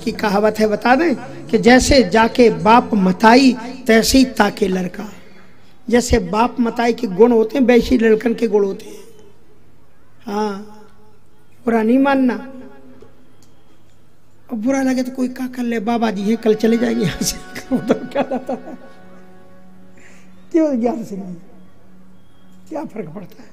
की कहावत है, बता दें कि जैसे जाके बाप मताई तैसे ही ताके लड़का। जैसे बाप मताई के गुण होते हैं वैसे ही लड़कन के गुण होते हैं। हाँ, बुरा नहीं मानना, और बुरा लगे तो कोई क्या कर ले, बाबा जी हैं कल चले जाएंगे यहाँ से, तो क्या जाता है, क्यों ज्ञान से नहीं, क्या फर्क पड़ता है।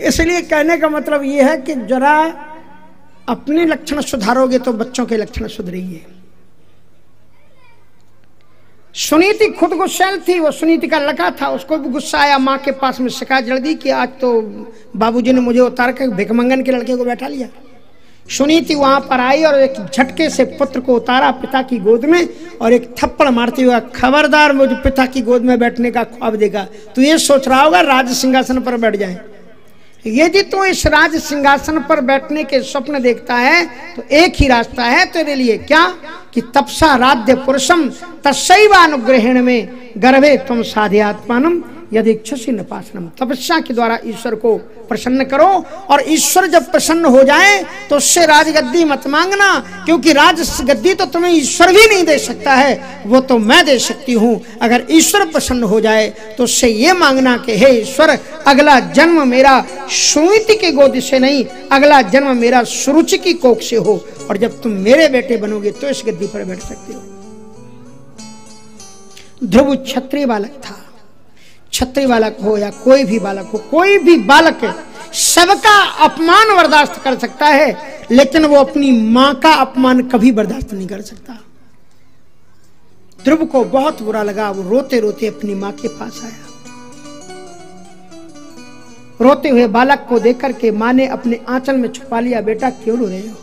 इसलिए कहने का मतलब यह है कि जरा अपने लक्षण सुधारोगे तो बच्चों के लक्षण सुधरेंगे। सुनीति खुद गुस्सैल थी, वो सुनीति का लड़का था, उसको भी गुस्सा आया, माँ के पास में शिकायत जड़ दी कि आज तो बाबूजी ने मुझे उतार के भिकमंगन के लड़के को बैठा लिया। सुनीति वहां पर आई और एक झटके से पुत्र को उतारा पिता की गोद में और एक थप्पड़ मारते हुए, खबरदार मुझे पिता की गोद में बैठने का ख्वाब देगा, तू ये सोच रहा होगा राज सिंहासन पर बैठ जाए। यदि तू इस राज सिंहासन पर बैठने के स्वप्न देखता है तो एक ही रास्ता है तेरे लिए, क्या कि तपसा राध्य पुरुषम तस्सैवानुग्रहेण में गर्भे तुम साध्यात्मानम यदि इच्छुषि नपासनम। तपस्या के द्वारा ईश्वर को प्रसन्न करो, और ईश्वर जब प्रसन्न हो जाए तो उससे राजगद्दी मत मांगना, क्योंकि राजगद्दी तो तुम्हें ईश्वर भी नहीं दे सकता है, वो तो मैं दे सकती हूँ। अगर ईश्वर प्रसन्न हो जाए तो उससे ये मांगना कि हे ईश्वर, अगला जन्म मेरा सुनीति की गोद से नहीं, अगला जन्म मेरा सुरुचि की कोख से हो, और जब तुम मेरे बेटे बनोगे तो इस गद्दी पर बैठ सकते हो। ध्रुव क्षत्रिय बालक था। क्षत्रिय बालक हो या कोई भी बालक हो, कोई भी बालक सबका अपमान बर्दाश्त कर सकता है, लेकिन वो अपनी मां का अपमान कभी बर्दाश्त नहीं कर सकता। ध्रुव को बहुत बुरा लगा, वो रोते रोते अपनी मां के पास आया। रोते हुए बालक को देखकर के मां ने अपने आंचल में छुपा लिया। बेटा क्यों रो रहे हो?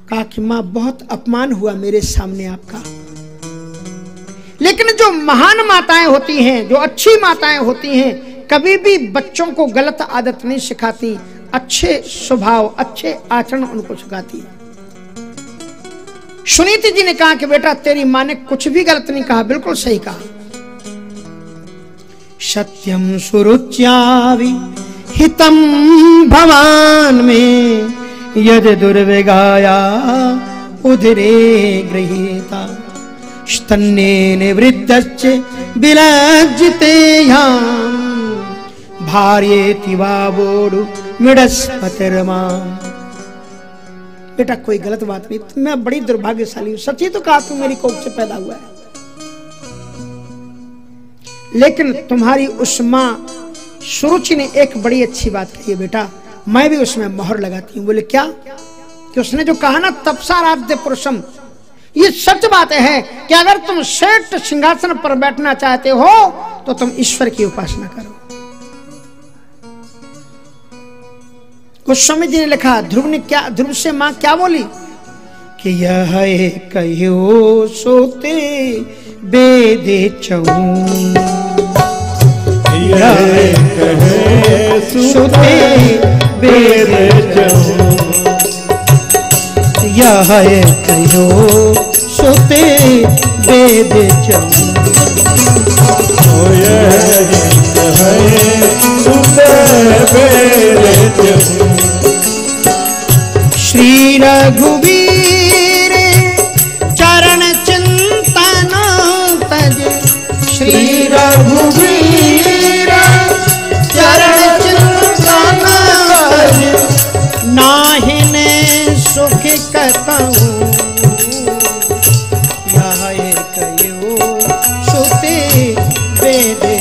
कहा कि मां बहुत अपमान हुआ मेरे सामने आपका। लेकिन जो महान माताएं होती हैं, जो अच्छी माताएं होती हैं, कभी भी बच्चों को गलत आदत नहीं सिखाती, अच्छे स्वभाव अच्छे आचरण उनको सिखाती। सुनीति जी ने कहा कि बेटा तेरी मां ने कुछ भी गलत नहीं कहा, बिल्कुल सही कहा। सत्यम सुरुच्यावि हितम भवान में यद दुर्विगाया उदरे गृहीता स्तन्ये निवृद्धश्च विलज्जितेयां भार्येति वा वोडु मिडस्पतिर्मा। बेटा कोई गलत बात नहीं, मैं बड़ी दुर्भाग्यशाली हूं, सच्ची तो कहा तू मेरी कोख से पैदा हुआ है, लेकिन तुम्हारी उस मां सुरुचि ने एक बड़ी अच्छी बात कही है बेटा, मैं भी उसमें मोहर लगाती हूं। बोले क्या? कि उसने जो कहा ना तपसा राध्य पुरुषम, ये सच बात है कि अगर तुम श्रेष्ठ सिंहासन पर बैठना चाहते हो तो तुम ईश्वर की उपासना करो। गोस्वामी जी ने लिखा, ध्रुव से मां क्या बोली कि यह कहो सोते वेदे सोते वेदे यह कहो सोते वेदे श्री रघुवीर चरण चिंतन तज। श्री रघुवीर चरण चिंतन तज नाहिन सुख कहूं यह कहो सोते वेदे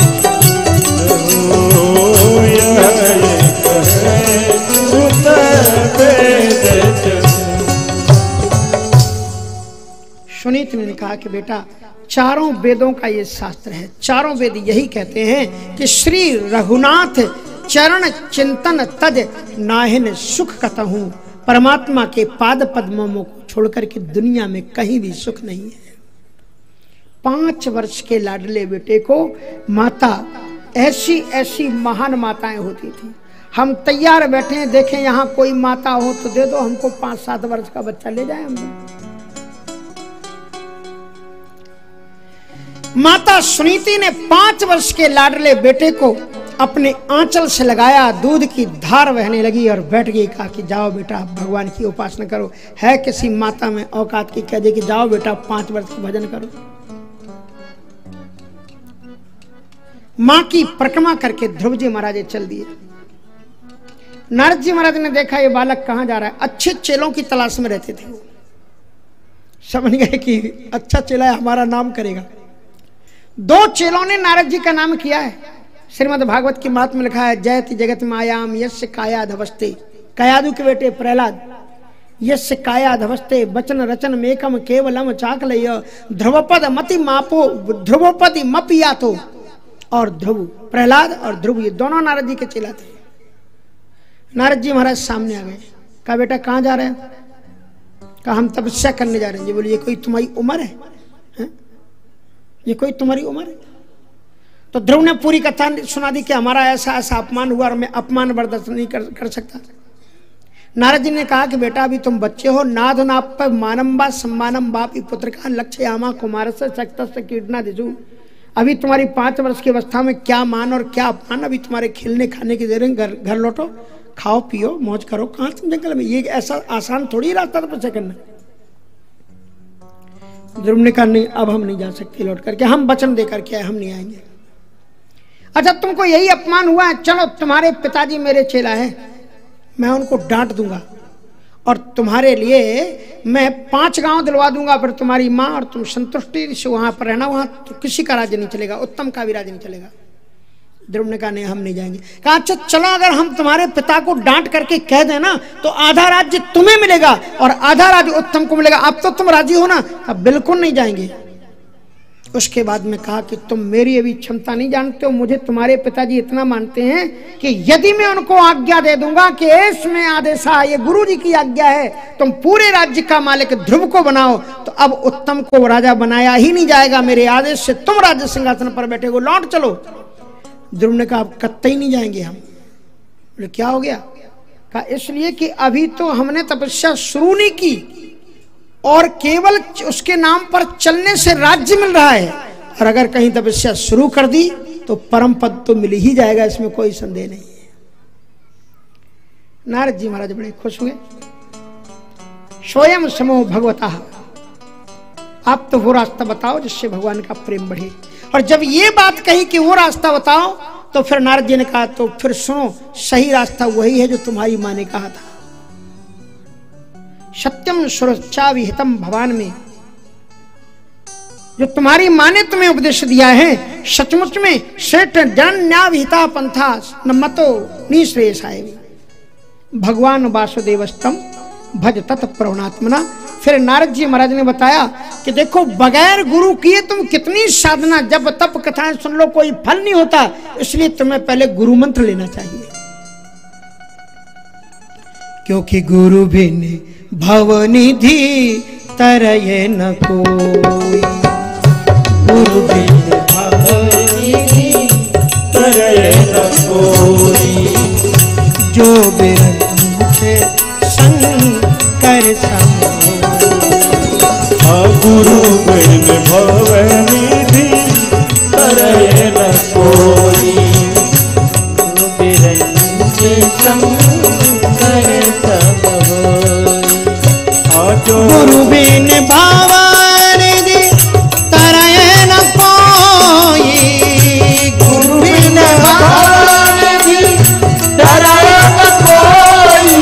सुनीति ने कहा कि बेटा चारों वेदों का ये शास्त्र है, चारों वेद यही कहते हैं कि श्री रघुनाथ चरण चिंतन तज नाहिन सुख कहूं। परमात्मा के पाद पद्मों को छोड़कर के दुनिया में कहीं भी सुख नहीं है। 5 वर्ष के लाडले बेटे को माता, ऐसी ऐसी महान माताएं होती थी, हम तैयार बैठे हैं, देखें यहाँ कोई माता हो तो दे दो हमको, 5-7 वर्ष का बच्चा ले जाए हमको। माता सुनीति ने 5 वर्ष के लाडले बेटे को अपने आंचल से लगाया, दूध की धार बहने लगी और बैठ गई। कहा कि जाओ बेटा भगवान की उपासना करो। है किसी माता में औकात की कह दे कि जाओ बेटा 5 वर्ष का भजन करो। मां की परिक्रमा करके ध्रुव जी महाराज चल दिए। नारद जी महाराज ने देखा ये बालक कहां जा रहा है। अच्छे चेलों की तलाश में रहते थे वो, समझ गए कि अच्छा चेला है हमारा नाम करेगा। 2 चेलों ने नारद जी का नाम किया है। श्रीमद् भागवत की मात में लिखा है, जयति जगत मायाम यस्य कायाधवस्ते, कयादु के बेटे प्रहलाद, यस्य कायाधवस्ते वचन रचन मेकम केवलम चाकलय ध्रुवपद मति मापो ध्रुवपति मपियातो। और ध्रुव, प्रहलाद और ध्रुव ये दोनों नारद जी के चेला थे। नारद जी महाराज सामने आ गए। कहा बेटा कहां जा रहे हैं? कहा हम तपस्या करने जा रहे हैं। जी बोलिए कोई तुम्हारी उम्र है? ये कोई तुम्हारी उम्र है? तो ध्रुव ने पूरी कथा सुना दी कि हमारा ऐसा ऐसा अपमान हुआ और मैं अपमान बर्दाश्त नहीं कर सकता। नारद जी ने कहा कि बेटा अभी तुम बच्चे हो, नाद नाप पर मानम बा सम्मानम बापी पुत्र का लक्ष्य आमा कुमार से शक्त से कीटना दिजू। अभी तुम्हारी 5 वर्ष की अवस्था में क्या मान और क्या अपमान, अभी तुम्हारे खेलने खाने की देर है। घर लौटो, खाओ पियो मौज करो। कहां तुम जंगल में? ये ऐसा आसान थोड़ी रास्ता तपस्या करना। ध्रुव ने कहा नहीं अब हम नहीं जा सकते लौट करके, हम वचन देकर के हम नहीं आएंगे। अच्छा तुमको यही अपमान हुआ है, चलो तुम्हारे पिताजी मेरे चेला है, मैं उनको डांट दूंगा और तुम्हारे लिए मैं 5 गांव दिलवा दूंगा, फिर तुम्हारी माँ और तुम संतुष्टि से वहां पर रहना, वहां तो किसी का राज्य नहीं चलेगा, उत्तम का भी राज्य नहीं चलेगा। ध्रुव ने कहा नहीं हम नहीं जाएंगे। कहा अच्छा चलो अगर हम तुम्हारे पिता को डांट करके कह देना तो आधा राज्य तुम्हें मिलेगा और आधा राज्य उत्तम को मिलेगा, अब तो तुम राजी हो ना? अब बिल्कुल नहीं जाएंगे। उसके बाद में कहा कि तुम मेरी अभी क्षमता नहीं जानते हो, मुझे तुम्हारे पिताजी इतना मानते हैं कि यदि मैं उनको आज्ञा दे दूंगा कि इसमें आदेशा, ये गुरु जी की आज्ञा है, तुम पूरे राज्य का मालिक ध्रुव को बनाओ, तो अब उत्तम को राजा बनाया ही नहीं जाएगा, मेरे आदेश से तुम राज्य सिंहासन पर बैठे हो, लौट चलो। ध्रुव ने कहा कतई नहीं जाएंगे हम। बोले क्या हो गया? कहा इसलिए कि अभी तो हमने तपस्या शुरू नहीं की और केवल उसके नाम पर चलने से राज्य मिल रहा है, और अगर कहीं तपस्या शुरू कर दी तो परम पद तो मिल ही जाएगा, इसमें कोई संदेह नहीं है। नारद जी महाराज बड़े खुश हुए। स्वयं समो भगवता, आप तो वो रास्ता बताओ जिससे भगवान का प्रेम बढ़े। और जब ये बात कही कि वो रास्ता बताओ तो फिर नारद जी ने कहा तो फिर सुनो, सही रास्ता वही है जो तुम्हारी माँ ने कहा था। सत्यम सुरक्षा विहितम भगवान में जो तुम्हारी माँ ने तुम्हें उपदेश दिया है, सचमुच में श्रेष्ठ जन न्याय विहिता पंथा न मतो निश्रेयसाय। भगवान वासुदेवस्तम भज तत् प्रवणात्मना। फिर नारद जी महाराज ने बताया कि देखो बगैर गुरु किए तुम कितनी साधना जब तप कथाएं सुन लो कोई फल नहीं होता, इसलिए तुम्हें पहले गुरु मंत्र लेना चाहिए, क्योंकि गुरु बिन भवनिधि तरये न कोई। गुरु बिन भवनिधि तरये न कोई, जो बिरंचे शंकर सम। गुरु बिन भवनिधि तरये न कोई, जो बिरंचे शंकर सम होई। गुरु बिन भवनिधि तरये न कोई, गुरु बिन भवनिधि तरये न कोई,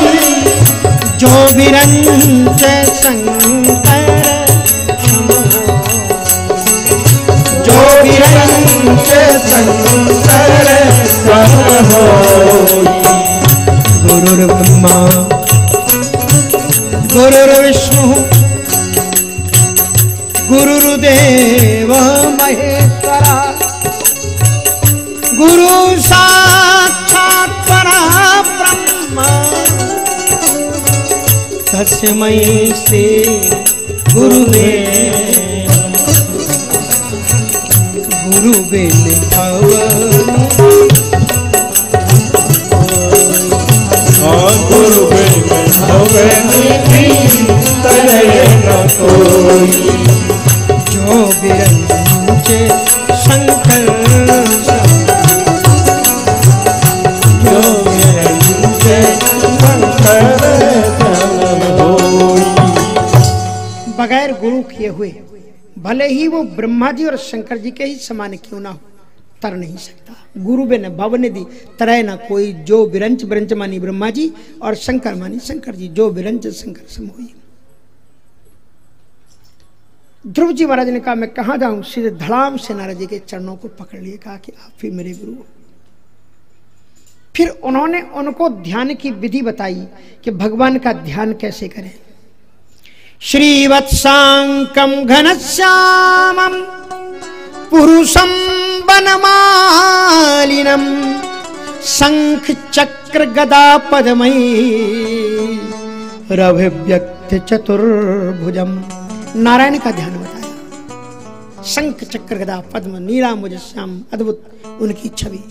जो बिरंचे शंकर, जो बिरंचे शंकर सम होई। गुरुर्ब्रह्मा गुरुर्विष्णु गुरुर्देव महेश्वरा, गुरु साक्षात् परब्रह्म, तस्मै श्री गुरुवे। गुरु बिन भवनिधि, गुरु बिन भवनिधि तरये न कोई, जो बिरंचे शंकर सम। बगैर गुरु किए हुए भले ही वो ब्रह्मा जी और शंकर जी के ही समान क्यों ना हो, तर नहीं सकता। गुरु बे न भव निधि तरह न कोई, जो विरंच विरंच मानी ब्रह्मा जी और शंकर मानी शंकर जी, जो विरंच शंकर समोई। ध्रुव जी महाराज ने कहा मैं कहाँ जाऊं, सीधे धड़ाम से नारद जी के चरणों को पकड़ लिए, कहा कि आप ही मेरे गुरु हो। फिर उन्होंने उनको ध्यान की विधि बताई कि भगवान का ध्यान कैसे करें। श्रीवत्सांकम घनश्यामम पुरुषम वनमालिनम शंख चक्र गदा पद्मई रविव्यक्त चतुर्भुजम। नारायण का ध्यान बताया। शंख चक्र गदा पद्म नीलांबुज श्याम, अद्भुत उनकी छवि,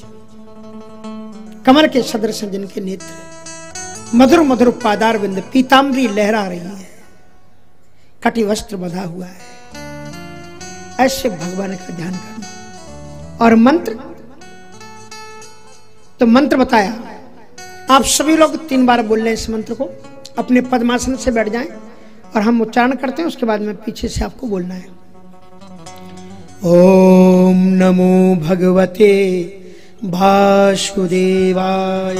कमल के सदृश जिनके नेत्र, मधुर मधुर पादार बिंद, पीताम्बरी लहरा रही है, कटी वस्त्र बंधा हुआ है। ऐसे भगवान का ध्यान करना। और मंत्र, तो मंत्र बताया। आप सभी लोग 3 बार बोल रहे हैं इस मंत्र को। अपने पद्मासन से बैठ जाएं और हम उच्चारण करते हैं, उसके बाद में पीछे से आपको बोलना है। ओम नमो भगवते वासुदेवाय।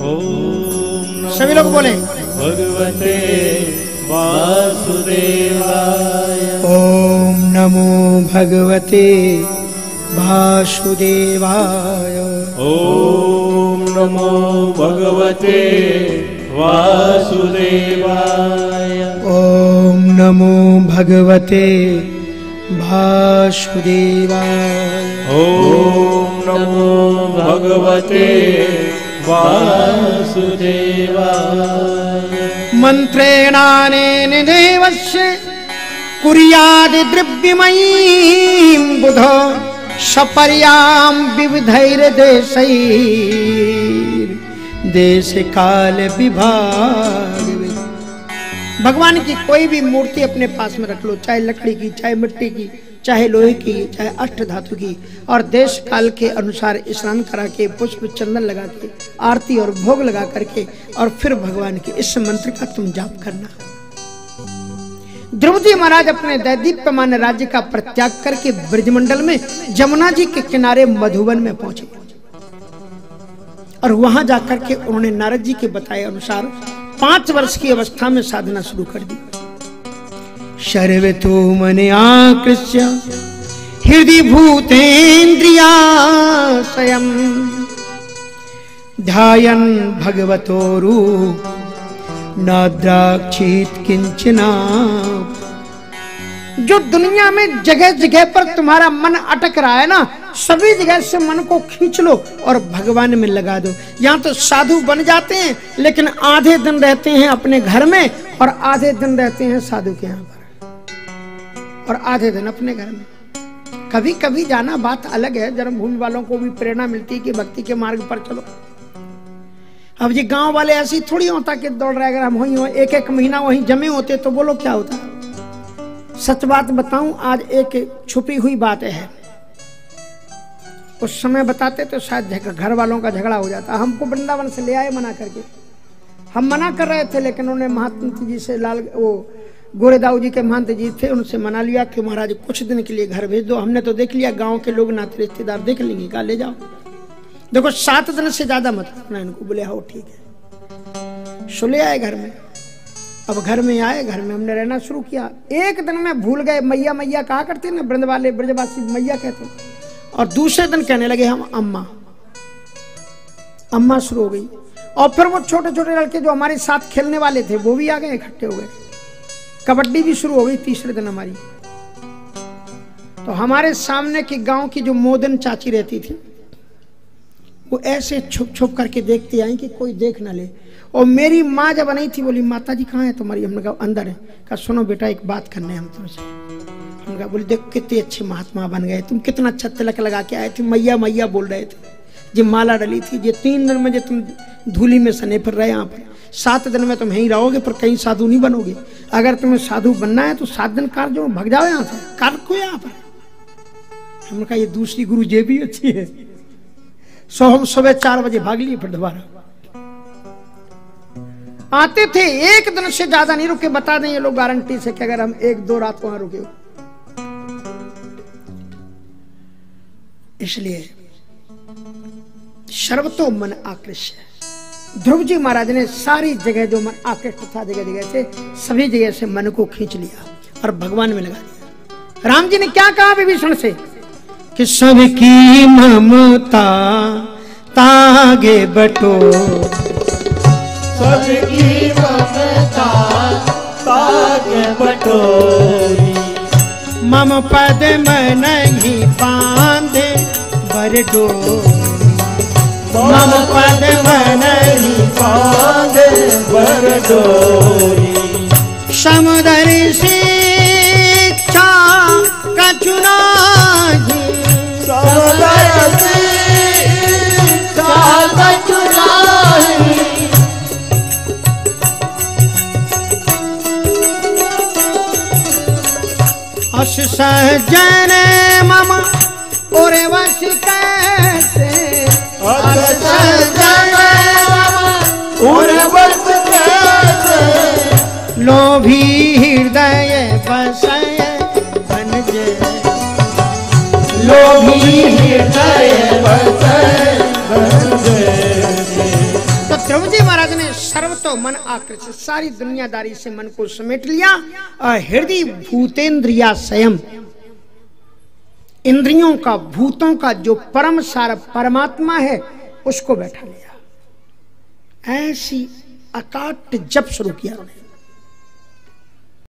ओम सभी लोग बोले भगवते वासुदेवाय। ओम नमो भगवते वासुदेवाय। ओम नमो भगवते वासुदेवाय। ओम नमो भगवते वासुदेवाय। ओम नमो भगवते वासुदेवाय। मंत्रेणानेन देवस्य कुर्याद् द्रव्यमयीं बुधो सपर्यां विविधैर्देशैर् देश काल विभाग। भगवान की कोई भी मूर्ति अपने पास में रख लो, चाहे लकड़ी की, चाहे मिट्टी की, चाहे लोहे की, चाहे अष्ट धातु की, और देश काल के अनुसार स्नान करा के, पुष्प चंदन लगा के, आरती और भोग लगा करके, और फिर भगवान के इस मंत्र का तुम जाप करना। ध्रुव जी महाराज अपने दैदीप्यमान राज्य का परित्याग करके ब्रजमंडल में जमुना जी के किनारे मधुवन में पहुंचे, और वहां जाकर के उन्होंने नारद जी के बताए अनुसार 5 वर्ष की अवस्था में साधना शुरू कर दी। शर्वे तो मने आकृष्य हृदय भूतेन्द्रियाशयम् ध्यायन् भगवतो रूप नाद्राक्षित किंचना। जो दुनिया में जगह जगह पर तुम्हारा मन अटक रहा है ना, सभी जगह से मन को खींच लो और भगवान में लगा दो। यहाँ तो साधु बन जाते हैं, लेकिन आधे दिन रहते हैं अपने घर में और आधे दिन रहते हैं साधु के यहाँ पर, और आधे दिन अपने घर में। कभी कभी जाना बात अलग है, जन्मभूमि वालों को भी प्रेरणा मिलती है कि भक्ति के मार्ग पर चलो। अब ये गांव वाले ऐसी थोड़ी होता कि दौड़ रहे, अगर हम वहीं हो 1-1 महीना वहीं जमे होते तो बोलो क्या होता। सच बात बताऊं, आज एक छुपी हुई बात है, उस समय बताते तो शायद घर वालों का झगड़ा हो जाता। हमको वृंदावन से ले आए मना करके, हम मना कर रहे थे, लेकिन उन्होंने महात्मा जी से गोरेदाऊ जी के महंत जी थे, उनसे मना लिया कि महाराज कुछ दिन के लिए घर भेज दो। हमने तो देख लिया गांव के लोग नाते रिश्तेदार देख लेंगे, कहा ले जाओ, देखो 7 दिन से ज्यादा मत रखना इनको। बोले हाँ ठीक है। सो ले आए घर में। अब घर में आए, घर में हमने रहना शुरू किया। एक दिन में भूल गए, मैया मैया कहा करते ना वृंद वाले, ब्रजवासी मैया कहते, और दूसरे दिन कहने लगे हम अम्मा अम्मा शुरू हो गई। और फिर वो छोटे छोटे लड़के जो हमारे साथ खेलने वाले थे वो भी आ गए, इकट्ठे हो गए। कबड्डी भी शुरू हो गई तीसरे दिन हमारी। तो हमारे सामने की गांव की जो मोदन चाची रहती थी, वो ऐसे छुप छुप करके देखती आई कि कोई देख ना ले। और मेरी माँ जब नहीं थी, बोली माता जी कहाँ है तुम्हारी? हमने कहा अंदर है। कहा सुनो बेटा एक बात करने हम तुमसे। हमने कहा बोली देख कितने अच्छे महात्मा बन गए तुम, कितना अच्छा तिलक लगा के आए थे, मैया मैया बोल रहे थे, जो माला डली थी, ये 3 दिन में जो तुम धूली में सने फिर रहे यहाँ पर, 7 दिन में तुम यहीं रहोगे पर कहीं साधु नहीं बनोगे। अगर तुम्हें साधु बनना है तो 7 दिन कार्य जो भाग जाओ यहाँ से, कार्य को यहाँ पर। हमने कहा ये दूसरी गुरु जी भी अच्छी है। सो हम सुबह 4 बजे भाग लिए फिर दोबारा। आते थे, एक दिन से ज्यादा नहीं रुके। बता दें ये लोग गारंटी से कि अगर हम 1-2 रात वहां रुके। इसलिए सर्वतो मन आकृष्ट है। ध्रुव जी महाराज ने सारी जगह जो मन आकृष्ट था, जगह जगह से सभी जगह से मन को खींच लिया और भगवान में लगा दिया। राम जी ने क्या कहा विभीषण से कि सबकी ममता तागे बटो, सबकी ममता तागे बटोरी, मम पद मन ही बांधे बरडो, मम पद मन ही बांधे बरडोरी, समुदर शिक्षा कछुना समुदर शिक्षा कछुनाहि, अस सहजन मम और वश कैसे, अस सहजन मम और वश कैसे, लोभी हृदय बसय बनजे, लोभी हृदय बसय बनजे। तो ध्रुव जी महाराज ने सर्वतो मन आकृष्ट, सारी दुनियादारी से मन को समेट लिया और हृदय भूतेन्द्रिया स्वयं, इंद्रियों का भूतों का जो परम सार परमात्मा है उसको बैठा लिया। ऐसी अकाट जप शुरू किया उन्होंने।